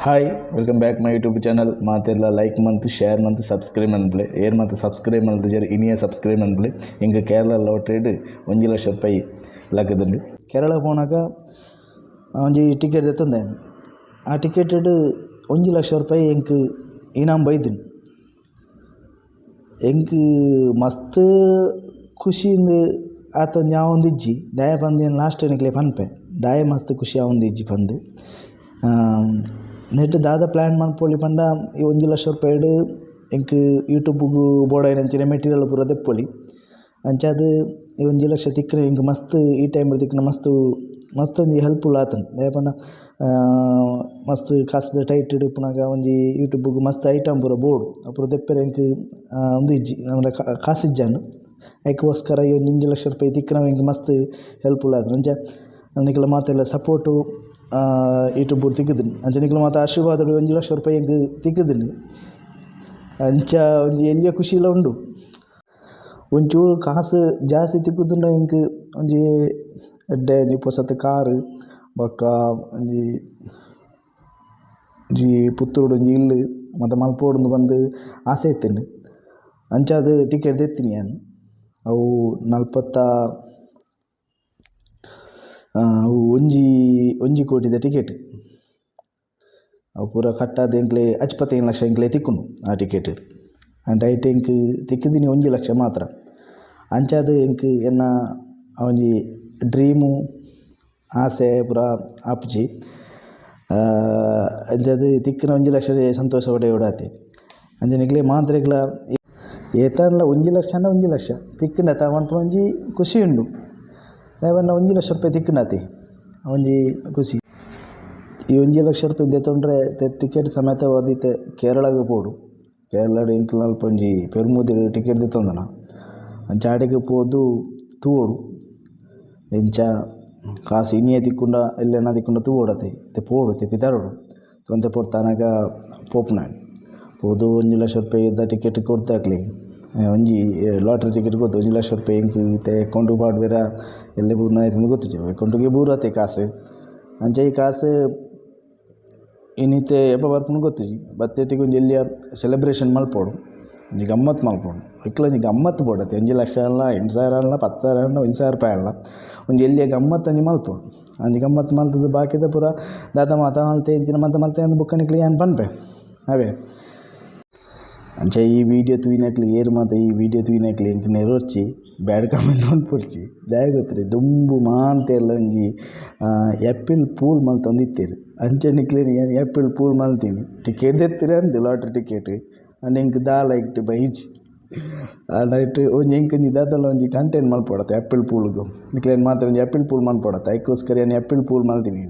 Hi welcome back my YouTube channel ಮಾತೆಲ್ಲ like ಮಂತ್ share ಮಂತ್ ಸಬ್ಸ್ಕ್ರೈಬ್ ಅನ್ಬಿಳೆ ಏರ್ ಮಂತ್ ಸಬ್ಸ್ಕ್ರೈಬ್ ಮಲ್ತು ಜರ ಇನಿಯ ಸಬ್ಸ್ಕ್ರೈಬ್ ಅನ್ಬಿಳೆ ಹಿಂಗೆ ಕೇರಳ ಲಾಟ್ರಿಡ್ 1 ಲಕ್ಷ ರೂಪಾಯಿ ಲಕ್ಕದುಂಡು ಕೇರಳ ಪೋನಾಗ ಒಂಜಿ ಟಿಕೆಟ್ ದೆತ್ತೊಂದೆ ಆ ಟಿಕೆಟ್ 1 ಲಕ್ಷ ರೂಪಾಯಿ ಎಂಕ್ ಇನಾಮ್ ಬೈದಿನಿ ಎಂಕ್ ಮಸ್ತ್ ಖುಷಿಯಿಂದ ಆತೊಂದು ಯಾವೊಂದಿಜ್ಜಿ ದಾಯ ಪಂದು ಲಾಸ್ಟ್ ಎನಕ್ಲೆ ಪನ್ಪೆ ದಾಯ ಮಸ್ತ್ ಖುಷಿ ಆವೊಂದಿಜ್ಜಿ ಪಂದು ನೆಟ್ ದಾದ ಪ್ಲ್ಯಾನ್ ಮನ್ಪೊಲಿ ಪಂಡ ಈ 1 ಲಕ್ಷ ರೂಪಾಯಿಡ್ ಎಂಕ್ ಯೂಟ್ಯೂಬ್ಗು ಬೋಡಾಯಿನಂಚಿನ ಮೆಟೀರಿಯಲ್ ಪೂರ ದೆಪ್ಪೊಲಿ ಅಂಚಾದ್ ಈ 1 ಲಕ್ಷ ತಿಕ್ಕನೆ ಎಂಕ್ ಮಸ್ತ್ ಈ ಟೈಮ್ ತಿಕ್ಕನ ಮಸ್ತ್ ಒಂಜಿ ಹೆಲ್ಪ್ಫುಲ್ ಆತನ ದಾಯ ಪಂಡ ಮಸ್ತ್ ಕಾಸ್ದ ಟೈಟ್ ಪುನಗ ಒಂಜಿ ಯೂಟ್ಯೂಬ್ಗು ಮಸ್ತ್ ಐಟಮ್ ಪೂರ ಬೋಡು ಅಪೂರ ದೆಪ್ಪರೆ ಎಂಕ್ ಒಂದು ಇಜ್ಜಿ ನಮ್ಮದ ಕಾಸಿಜ್ಜಾಂಡು ಐಕೋಸ್ಕರ ಈ 1 ಲಕ್ಷ ರೂಪಾಯಿ ತಿಕ್ಕನ ಎಂಕ್ ಮಸ್ತ್ ಹೆಲ್ಪ್ಫುಲ್ ಆತನ ಅಂಚ ನಿಕ್ಲ ಮಾತೆಲ್ಲ ಸಪೋರ್ಟು ಯೂಟ್ಯೂಬ್ ತಿಕ್ಕುದಿನಿ ಅಂಚ ನಿಕ್ಲ ಮಾತ ಆಶೀರ್ವಾದ 1 ಲಕ್ಷ ರೂಪಾಯಿ ಎಂಕ್ ತಿಕ್ಕುದಿನಿ ಅಂಚ ಒಂಜಿ ಎಲ್ಲಿಯ ಖುಷಿಲ ಉಂಡು ಒಂಚೂರು ಕಾಸು ಜಾಸ್ತಿ ತಿಕ್ಕುದುಂಡ ಎಂಕ್ ಒಂಜಿ ಎಡ್ಡೆ ಒಂಜಿ ಪೊಸತ್ ಕಾರ್ ಬೊಕ್ಕ ಒಂಜಿ ಪುತ್ತೂರುಡು ಒಂಜಿ ಇಲ್ಲು ಮಾತ ಮಲ್ಪೊಡು ಬಂದು ಆಸೆ ಇತ್ತೆನೆ ಅಂಚಾದ್ ಟಿಕೆಟ್ ದೆತ್ತಿನಿ ನಾನು ಅವು 1 ಕೋಟಿದ ಟಿಕೆಟ್ ಅವು ಪೂರ ಕಟ್ಟಾದ ಎಂಕ್ಲೆ 55 ಲಕ್ಷ ಎಂಕ್ಲೆ ತಿಕ್ಕುಂಡು ಆ ಟಿಕೆಟ್ ಅಂಡ್ ಐಟ್ ಎಂಕ್ ತಿಕ್ಕಿದಿನಿ 1 ಲಕ್ಷ ಮಾತ್ರ ಅಂಚಾದ್ ಎಂಕ್ ಎನ್ನ ಒಂಜಿ ಡ್ರೀಮು ಆಸೆ ಪೂರ ಆಪುಜಿ ಅಂಚಾದ್ ತಿಕ್ಕಿನ 1 ಲಕ್ಷ ಸಂತೋಷ ಪಡೆ ಉಡಾತೆ ಅಂಚ ನಿಕ್ಲೆ ಮಾತ್ರೆಗ್ಲ ಏತನ್ಲ 1 ಲಕ್ಷ 1 ಲಕ್ಷ ತಿಕ್ಕಂಡ ತಗೊಂಡು ಒಂಜಿ ಖುಷಿ ಉಂಡು ದಾಯಪಂಡ 1 ಲಕ್ಷ ರೂಪಾಯಿ ತಿಕ್ಕಂಡತಿ ಒಂಜಿ ಖುಷಿ ಈ 1 ಲಕ್ಷ ರೂಪಾಯಿ ದೆತ್ತೊಂಡ್ರೆ ಟಿಕೆಟ್ ಸಮೇತ ಓದಿತ್ತೆ ಕೇರಳಗೆ ಪೋಡು ಕೇರಳಡ್ ಎಂಕ್ಲ ಅಲ್ಪ ಒಂಜಿ ಪೆರ್ಮುದಿಡ್ ಟಿಕೆಟ್ ದೆತ್ತೊಂದನ ಅಂಚ ಆಡೆಗ್ ಪೋದು ತೂವೋಡು ಎಂಚ ಕಾಸು ಇನಿಯೇ ತಿಕ್ಕುಂಡ ಎಲ್ಲೆನ ತಿಕ್ಕುಂಡ ತೂವೋಡತೆ ಪೋಡು ಪಿತರೋಡು ತೊಂತೆ ಪೊಡ್ತಾನಾಗ ಪೋಪುನಾಡು ಪೋದು 1 ಲಕ್ಷ ರೂಪಾಯಿದ ಟಿಕೆಟ್ ಕೊಡ್ತಾಕ್ಲಿ ಒಂಜಿ ಲಾಟ್ರಿ ಟಿಕೆಟ್ ಕೊದ್ದು 1 ಲಕ್ಷ ರೂಪಾಯಿ ಎಂಕ್ ಇತ್ತೆ ಅಕೌಂಟಿಗೆ ಪಾಡ್ವೆರ ಎಲ್ಲೆ ಬೂರ್ನ ಆಯ್ತು ಗೊತ್ತಿಜ್ಜ ಅಕೌಂಟಿಗೆ ಬೂರತ್ತೆ ಕಾಸು ಅಂಚ ಈ ಕಾಸು ಇನ್ನಿತ್ತೆ ಎಪ್ಪ ಬರ್ಪುಂಡು ಗೊತ್ತಿಜ್ಜಿ ಬತ್ತೆಟಿಗೆ ಒಂಜಿ ಎಲ್ಲಿಯ ಸೆಲೆಬ್ರೇಷನ್ ಮಲ್ಪೋಡು ಒಂಜಿ ಗಮ್ಮತ್ತು ಮಲ್ಪೋಡು ಇಕ್ಲ ಒಂಜಿ ಗಮ್ಮತ್ತು ಬೋಡತ್ತೆ 1 ಲಕ್ಷ ಅಲ್ಲ 8,000 ಅಲ್ಲ 10,000 ಅಲ್ಲ 1,000 ರೂಪಾಯಿ ಅಲ್ಲ ಒಂಜಿ ಎಲ್ಲಿಯ ಗಮ್ಮತ್ತು ಒಂಜಿ ಮಲ್ಪೋಡು ಅಂಜಿ ಗಮ್ಮತ್ತು ಮಲ್ತದ್ದು ಬಾಕಿದ ಪೂರ ದಾದ ಮಾತ ಮಲ್ತೆ ಎಂಚಿನ ಮಲ್ತೆ ಅಂದು ಬುಕ್ಕ ನಿಕ್ಲಿ ಏನು ಪನ್ಪೆ ಅವೇ ಅಂಚ ಈ ವಿಡಿಯೋ ತೂಯಿನಕ್ಲಿ ಏರು ಮಾತ ಈ ವಿಡಿಯೋ ತೂಯಿನಕ್ಲಿ ಎಂಕ್ ನೆರವರ್ಚಿ ಬ್ಯಾಡ್ ಕಮೆಂಟ್ ಮನ್ಪೊಡ್ಚಿ ದಾಯ ಗೊತ್ತಿರಿ ದುಂಬು ಮಾಂತೆಲ್ಲ ಒಂಜಿ ಏಪ್ರಿಲ್ ಪೂಲ್ ಮಲ್ತೊಂದಿತ್ತೇರು ಅಂಚ ನಿಕ್ಲೇನು ಏಪ್ರಿಲ್ ಪೂಲ್ ಮಲ್ತೀನಿ ಟಿಕೆಟ್ ದೆತ್ತಿರ ಅಂದು ಲಾಟ್ರಿ ಟಿಕೆಟ್ ಅಂಡ್ ಎಂಕ್ ದಾಲ ಇಟ್ಟು ಬೈಜಿ ನೈಟ್ ಒಂಜಿ ಎಂಕ್ ಒಂಜಿ ದಾದಲ ಒಂಜಿ ಕಂಟೆಂಟ್ ಮಲ್ಪೊಡತ್ತೆ ಏಪ್ರಿಲ್ ಪೂಲ್ಗು ನಿಕ್ಲೇನು ಮಾತ್ರ ಒಂಜಿ ಏಪ್ರಿಲ್ ಪೂಲ್ ಮನ್ಪೊಡತ್ತೆ ಐಕೋಸ್ಕರ ಏನು ಏಪ್ರಿಲ್ ಪೂಲ್ ಮಲ್ತೀನಿ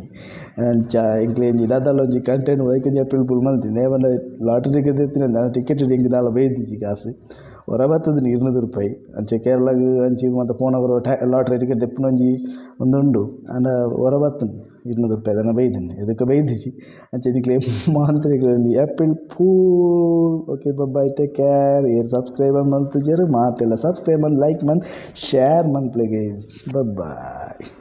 ಅಂಚ ಎಂಕ್ಲೆ ಒಂಜಿ ದಾದಲ ಒಂಜಿ ಕಂಟೆಂಟ್ ಐಕೊಂಜಿ ಏಪ್ರಿಲ್ ಪೂಲ್ ಮಲ್ತೀನಿ ದಾಯಪಂಡ ಲಾಟ್ರಿ ಟಿಕೆಟ್ ದೆತ್ತಿನ ಟಿಕೆಟ್ ಎಂಕ್ ದಾಲ ಬೈದಿಜ್ಜಿ ಕಾಸು ಹೊರ ಬತ್ತದು 200 ರೂಪಾಯಿ ಅಂಚೆ ಕೇರಳಗ್ ಅಂಚಿ ಮತ್ತು ಪೋನಗರು ಲಾಟ್ರಿ ಟಿಕೆಟ್ ದೆಪ್ಪುನ ಒಂದುಂಡು ಅಂಡ ಹೊರ ಬತ್ತನು 200 ರೂಪಾಯಿ ಅದನ್ನು ಬೈದಿನಿ ಇದಕ್ಕೆ ಬೈದಿಜಿ ಅಂಚೆ ನಿಕ್ಲೆ ಮಾಂತ್ರಿಗಳು April fool okay bye take care ಏರ್ ಸಬ್ಸ್ಕ್ರೈಬರ್ ಮಲ್ತು ಜರು ಮಾತೆಲ್ಲ ಸಬ್ಸ್ಕ್ರೈಬ್ ಮನ್ ಲೈಕ್ ಮನ್ ಶೇರ್ ಮನ್ ಪ್ಲೇ ಗೈಸ್ ಬಾಯ್.